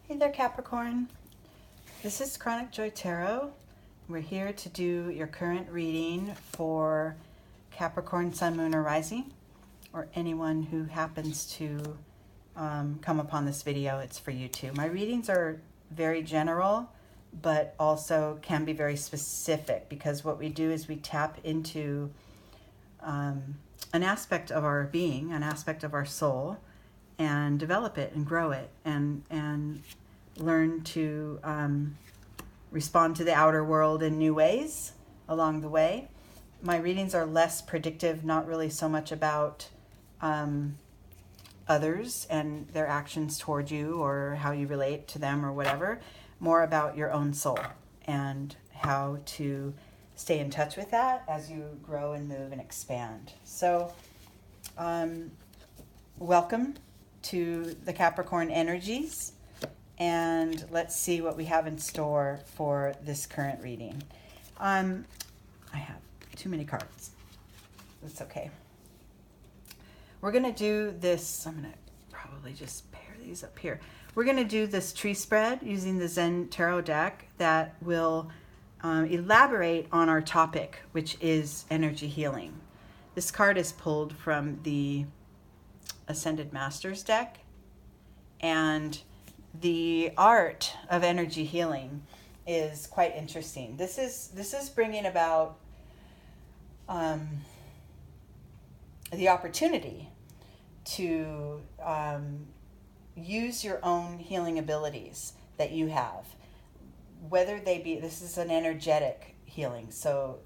Hey there, Capricorn. This is Chronic Joy Tarot. We're here to do your current reading for Capricorn, Sun, Moon, or Rising, or anyone who happens to come upon this video. It's for you too. My readings are very general, but also can be very specific, because what we do is we tap into an aspect of our being, an aspect of our soul, and develop it and grow it and learn to respond to the outer world in new ways along the way. My readings are less predictive, not really so much about others and their actions toward you or how you relate to them or whatever, more about your own soul and how to stay in touch with that as you grow and move and expand. So welcome to the Capricorn energies, and let's see what we have in store for this current reading. I have too many cards. That's okay. We're going to do this. I'm going to probably just pair these up here. We're going to do this tree spread using the Zen Tarot deck that will elaborate on our topic, which is energy healing. This card is pulled from the Ascended Masters deck, and the art of energy healing is quite interesting. This is bringing about the opportunity to use your own healing abilities that you have, whether they be, this is an energetic healing, so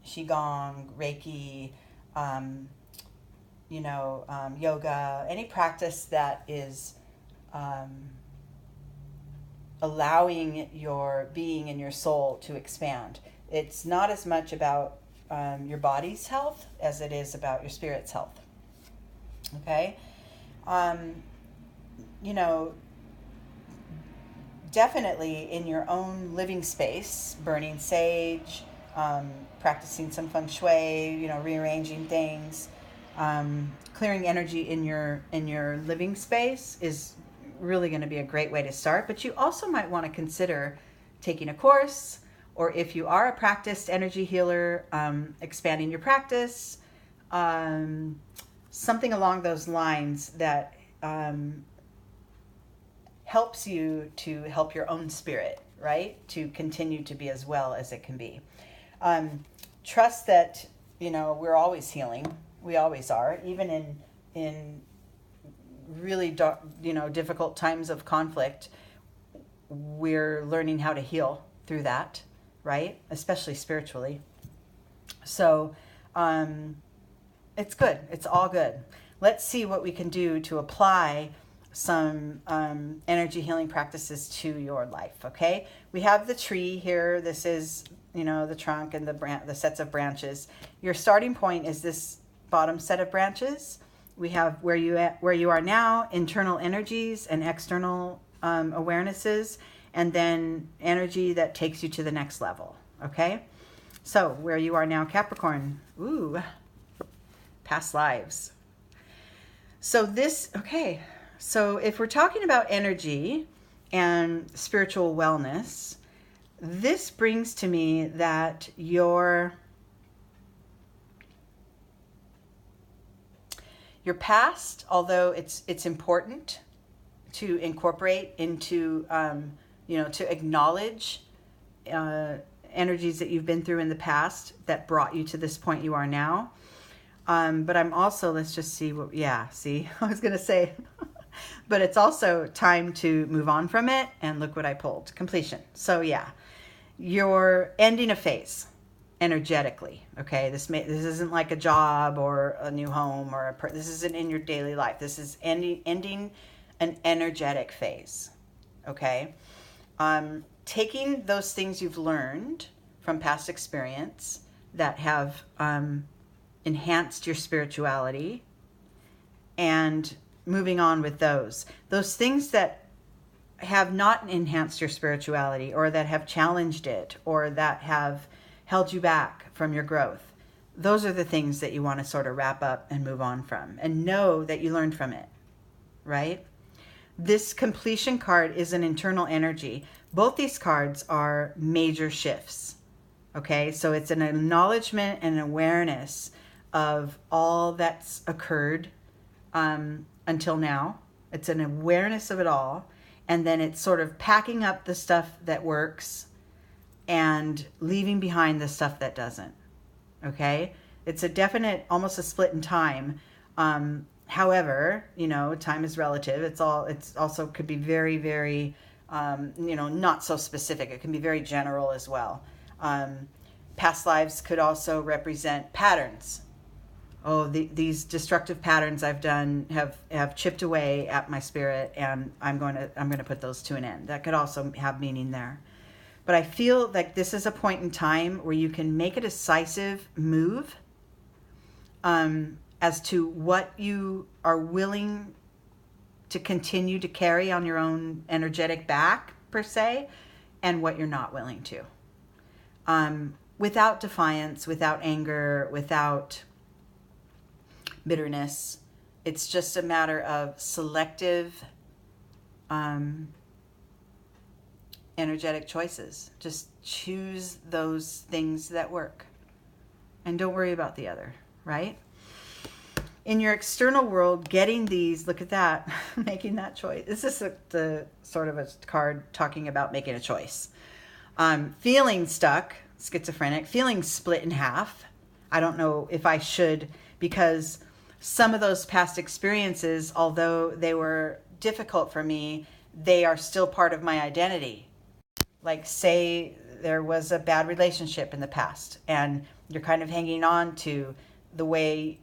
Qigong, Reiki, yoga, any practice that is allowing your being and your soul to expand. It's not as much about your body's health as it is about your spirit's health. Okay? Definitely in your own living space, burning sage, practicing some feng shui, rearranging things, clearing energy in your living space is really going to be a great way to start. But you also might want to consider taking a course, or if you are a practiced energy healer, expanding your practice, something along those lines that helps you to help your own spirit, right? To continue to be as well as it can be. Trust that, we're always healing. We always are, even in really difficult times of conflict. We're learning how to heal through that, right? Especially spiritually. So it's good. It's all good. Let's see what we can do to apply some energy healing practices to your life. Okay, we have the tree here. This is the trunk and the sets of branches. Your starting point is this bottom set of branches. We have where you are now, internal energies and external awarenesses, and then energy that takes you to the next level. Okay, so where you are now, Capricorn. Ooh, past lives. So if we're talking about energy and spiritual wellness, this brings to me that your past, although it's important to incorporate into, to acknowledge energies that you've been through in the past that brought you to this point you are now. But I'm also, let's just see I was going to say, but it's also time to move on from it, and look what I pulled, completion. So you're ending a phase energetically. Okay, this isn't like a job or a new home or this isn't in your daily life. This is ending an energetic phase. Okay, taking those things you've learned from past experience that have enhanced your spirituality, and moving on with those things that have not enhanced your spirituality, or that have challenged it, or that have held you back from your growth. Those are the things that you want to sort of wrap up and move on from, and know that you learned from it, right? This completion card is an internal energy. Both these cards are major shifts. Okay, so it's an acknowledgement and awareness of all that's occurred until now. It's an awareness of it all. And then it's sort of packing up the stuff that works and leaving behind the stuff that doesn't. Okay, it's a definite, almost a split in time. However, time is relative. It's also could be very, very, not so specific. It can be very general as well. Past lives could also represent patterns. Oh, these destructive patterns I've done have chipped away at my spirit, and I'm going to put those to an end. That could also have meaning there. But I feel like this is a point in time where you can make a decisive move as to what you are willing to continue to carry on your own energetic back, per se, and what you're not willing to. Without defiance, without anger, without bitterness. It's just a matter of selective energetic choices. Just choose those things that work. And don't worry about the other, right? In your external world, getting these, look at that, making that choice. This is the sort of a card talking about making a choice. Feeling stuck, schizophrenic, feeling split in half. I don't know if I should, because some of those past experiences, although they were difficult for me, they are still part of my identity. Like, say there was a bad relationship in the past and you're kind of hanging on to the way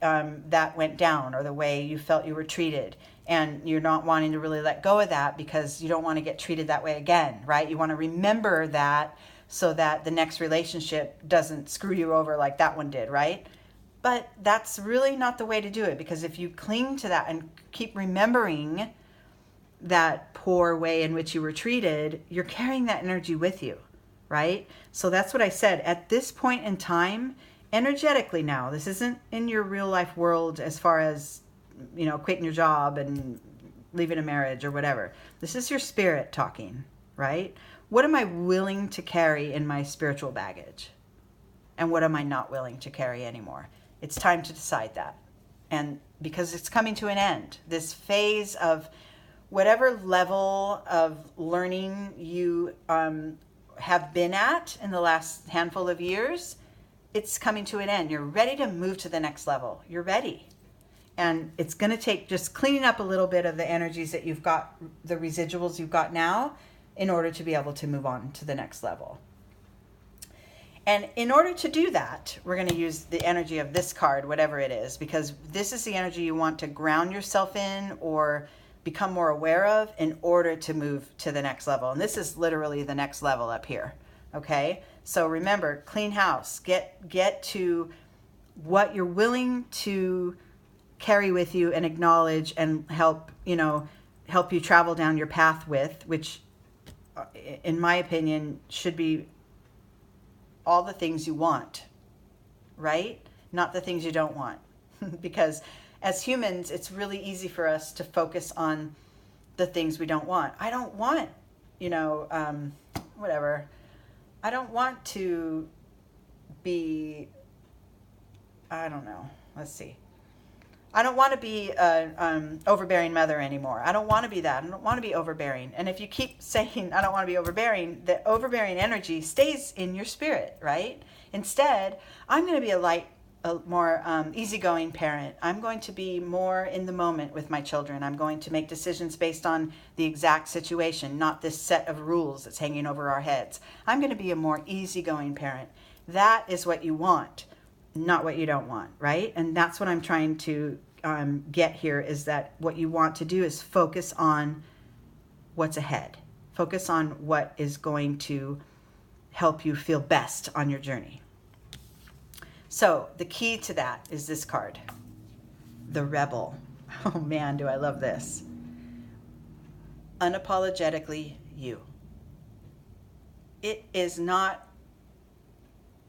that went down or the way you felt you were treated, and you're not wanting to really let go of that because you don't want to get treated that way again, right? You want to remember that so that the next relationship doesn't screw you over like that one did, right? But that's really not the way to do it, because if you cling to that and keep remembering that poor way in which you were treated, you're carrying that energy with you, right? So that's what I said. At this point in time, energetically now, this isn't in your real life world as far as, quitting your job and leaving a marriage or whatever. This is your spirit talking, right? What am I willing to carry in my spiritual baggage? And what am I not willing to carry anymore? It's time to decide that. And because it's coming to an end, this phase of whatever level of learning you have been at in the last handful of years, it's coming to an end. You're ready to move to the next level. You're ready. And it's going to take just cleaning up a little bit of the energies that you've got, the residuals you've got now, in order to be able to move on to the next level. And in order to do that, we're going to use the energy of this card, whatever it is, because this is the energy you want to ground yourself in or become more aware of in order to move to the next level. And this is literally the next level up here. Okay? So remember, clean house. Get to what you're willing to carry with you and acknowledge and help you travel down your path with, which in my opinion should be all the things you want, right? Not the things you don't want. Because as humans, it's really easy for us to focus on the things we don't want. I don't want, whatever. I don't want to be, I don't know. Let's see. I don't want to be an overbearing mother anymore. I don't want to be that. I don't want to be overbearing. And if you keep saying, I don't want to be overbearing, the overbearing energy stays in your spirit, right? Instead, I'm going to be a more easygoing parent. I'm going to be more in the moment with my children. I'm going to make decisions based on the exact situation, not this set of rules that's hanging over our heads. I'm going to be a more easygoing parent. That is what you want, not what you don't want, right? And that's what I'm trying to get here, is that what you want to do is focus on what's ahead. Focus on what is going to help you feel best on your journey. So the key to that is this card, the Rebel. Oh man, do I love this. Unapologetically you. It is not,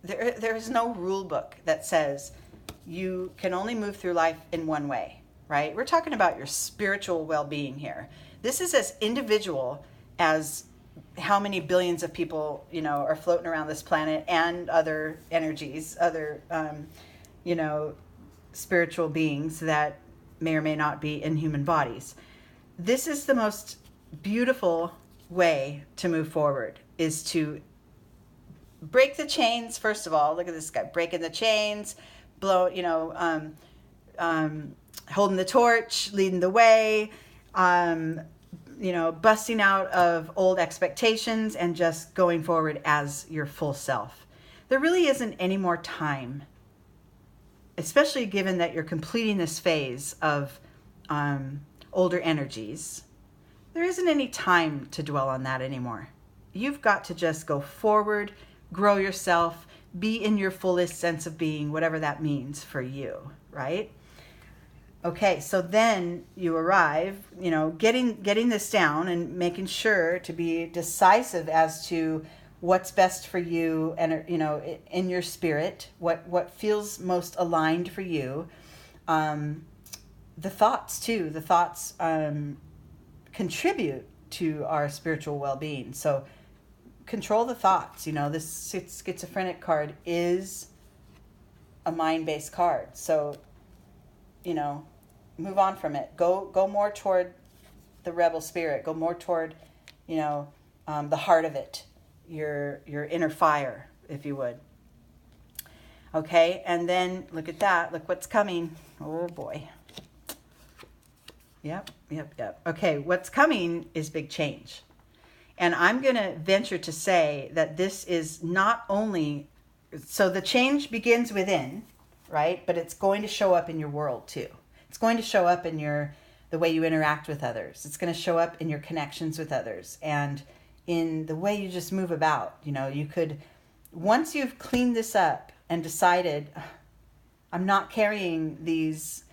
there is no rule book that says you can only move through life in one way, right? We're talking about your spiritual well-being here. This is as individual as how many billions of people, are floating around this planet, and other energies, other, spiritual beings that may or may not be in human bodies. This is the most beautiful way to move forward, is to break the chains. First of all, look at this guy breaking the chains, holding the torch, leading the way, busting out of old expectations and just going forward as your full self. There really isn't any more time, especially given that you're completing this phase of older energies. There isn't any time to dwell on that anymore. You've got to just go forward, grow yourself, be in your fullest sense of being, whatever that means for you, right? Okay, so then you arrive, getting this down and making sure to be decisive as to what's best for you, and in your spirit, what feels most aligned for you. The thoughts too. The thoughts contribute to our spiritual well-being. So control the thoughts. This schizophrenic card is a mind-based card. So, move on from it. Go more toward the rebel spirit. Go more toward, the heart of it, your inner fire, if you would. Okay, and then look at that. Look what's coming. Oh boy. Yep. Okay, what's coming is big change. And I'm going to venture to say that this is not only, so the change begins within, right? But it's going to show up in your world too. It's going to show up in the way you interact with others. It's going to show up in your connections with others, and in the way you just move about. You could, once you've cleaned this up and decided, I'm not carrying these,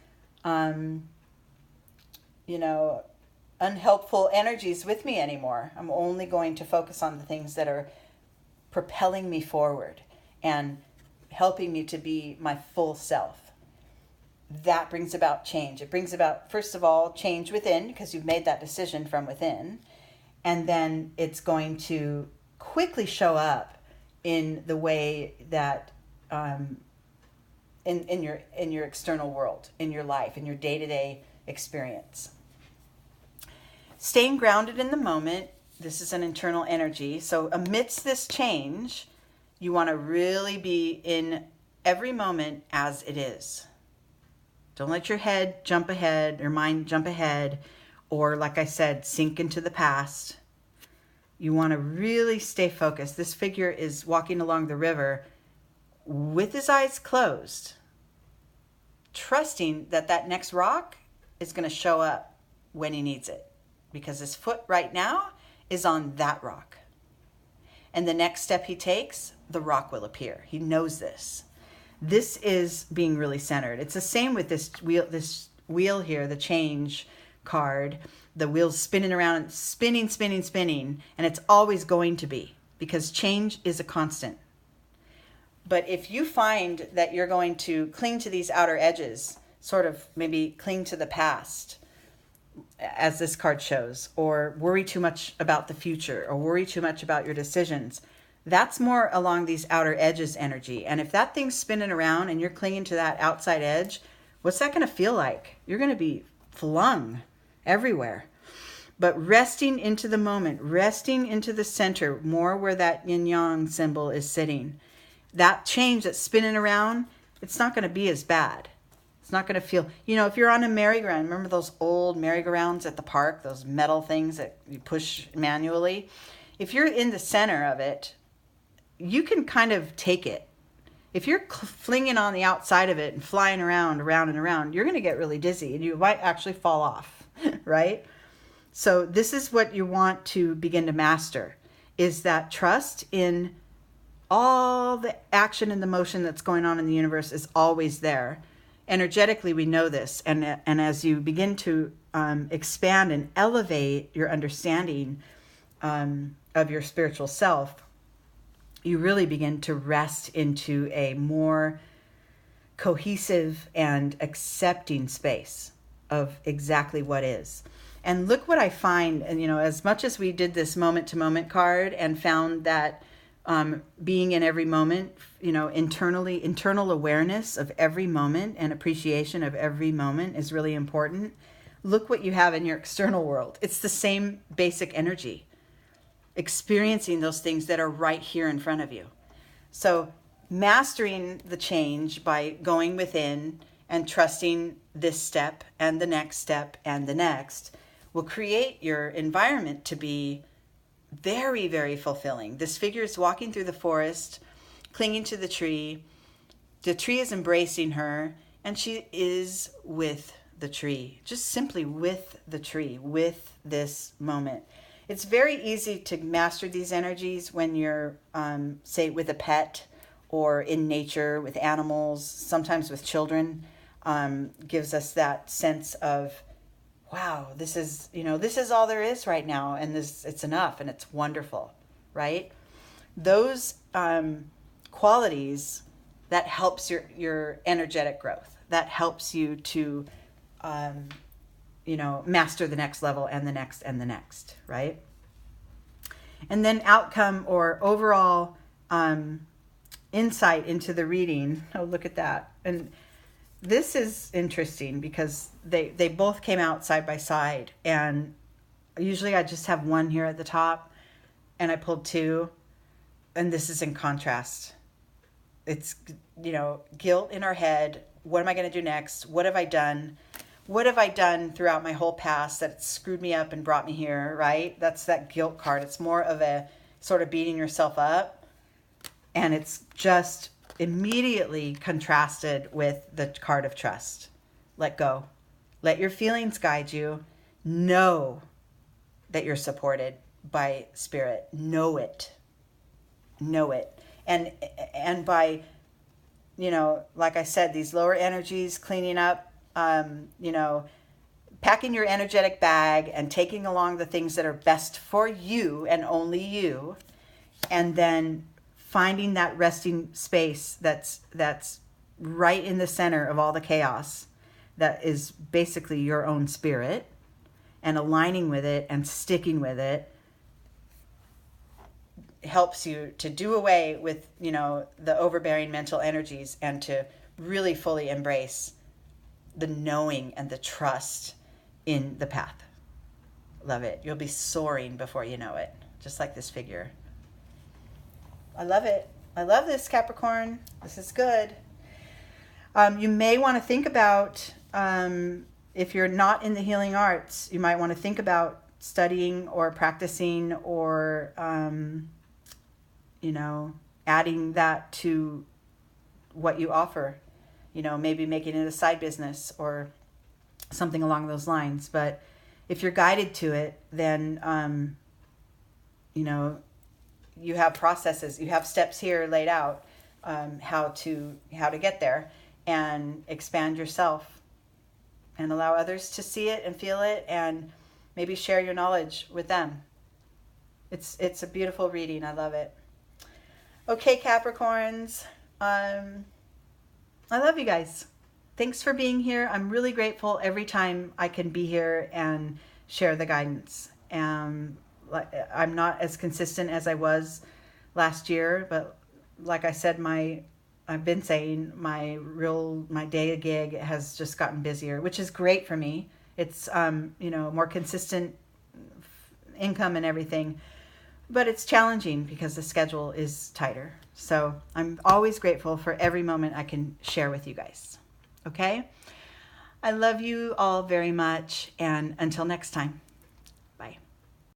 unhelpful energies with me anymore. I'm only going to focus on the things that are propelling me forward and helping me to be my full self. That brings about change. It brings about, first of all, change within, because you've made that decision from within. And then it's going to quickly show up in the way that, in your external world, in your life, in your day-to-day experience. Staying grounded in the moment. This is an internal energy. So amidst this change, you want to really be in every moment as it is. Don't let your head jump ahead, or mind jump ahead, or, like I said, sink into the past. You want to really stay focused. This figure is walking along the river with his eyes closed, trusting that next rock is going to show up when he needs it, because his foot right now is on that rock. And the next step he takes, the rock will appear. He knows this. This is being really centered. It's the same with this wheel here, the change card. The wheel's spinning around, spinning, and it's always going to be, because change is a constant. But if you find that you're going to cling to these outer edges, sort of maybe cling to the past, as this card shows, or worry too much about the future, or worry too much about your decisions, that's more along these outer edges energy. And if that thing's spinning around and you're clinging to that outside edge, what's that going to feel like? You're going to be flung everywhere. But resting into the moment, resting into the center, more where that yin-yang symbol is sitting, that change that's spinning around, it's not going to be as bad. It's not going to feel, if you're on a merry-go-round, remember those old merry-go-rounds at the park, those metal things that you push manually? If you're in the center of it, you can kind of take it. If you're flinging on the outside of it and flying around and around, you're going to get really dizzy and you might actually fall off, right? So this is what you want to begin to master, is that trust in all the action and the motion that's going on in the universe is always there. Energetically, we know this. And as you begin to expand and elevate your understanding of your spiritual self, you really begin to rest into a more cohesive and accepting space of exactly what is. And look what I find, and as much as we did this moment to moment card and found that being in every moment, internal awareness of every moment and appreciation of every moment is really important. Look what you have in your external world. It's the same basic energy, experiencing those things that are right here in front of you. So mastering the change by going within and trusting this step and the next step and the next will create your environment to be very, very fulfilling. This figure is walking through the forest, clinging to the tree. The tree is embracing her, and she is with the tree, just simply with the tree, with this moment. It's very easy to master these energies when you're, say, with a pet or in nature with animals, sometimes with children. Gives us that sense of, wow, this is all there is right now, and it's enough, and it's wonderful, right? Those qualities, that helps your energetic growth. That helps you to, master the next level and the next and the next, right? And then outcome or overall insight into the reading. Oh, look at that. And this is interesting because they both came out side by side, and usually I just have one here at the top, and I pulled two, and this is in contrast. It's, guilt in our head. What am I going to do next? What have I done? What have I done throughout my whole past that screwed me up and brought me here, right? That's that guilt card. It's more of a sort of beating yourself up, and it's just immediately contrasted with the card of trust. Let go. Let your feelings guide you. Know that you're supported by spirit. Know it. Know it. And by, like I said, these lower energies, cleaning up, packing your energetic bag and taking along the things that are best for you and only you, and then finding that resting space that's right in the center of all the chaos, that is basically your own spirit, and aligning with it and sticking with it helps you to do away with, the overbearing mental energies, and to really fully embrace the knowing and the trust in the path. Love it. You'll be soaring before you know it, just like this figure. I love it. I love this, Capricorn. This is good. You may want to think about, if you're not in the healing arts, you might want to think about studying or practicing or, adding that to what you offer. Maybe making it a side business or something along those lines. But if you're guided to it, then, you have processes, you have steps here laid out, how to get there and expand yourself and allow others to see it and feel it, and maybe share your knowledge with them. It's a beautiful reading. I love it. Okay, Capricorns. I love you guys. Thanks for being here. I'm really grateful every time I can be here and share the guidance. I'm not as consistent as I was last year, but like I said, I've been saying my day gig has just gotten busier, which is great for me. It's more consistent income and everything, but it's challenging because the schedule is tighter. So I'm always grateful for every moment I can share with you guys. Okay? I love you all very much, and until next time.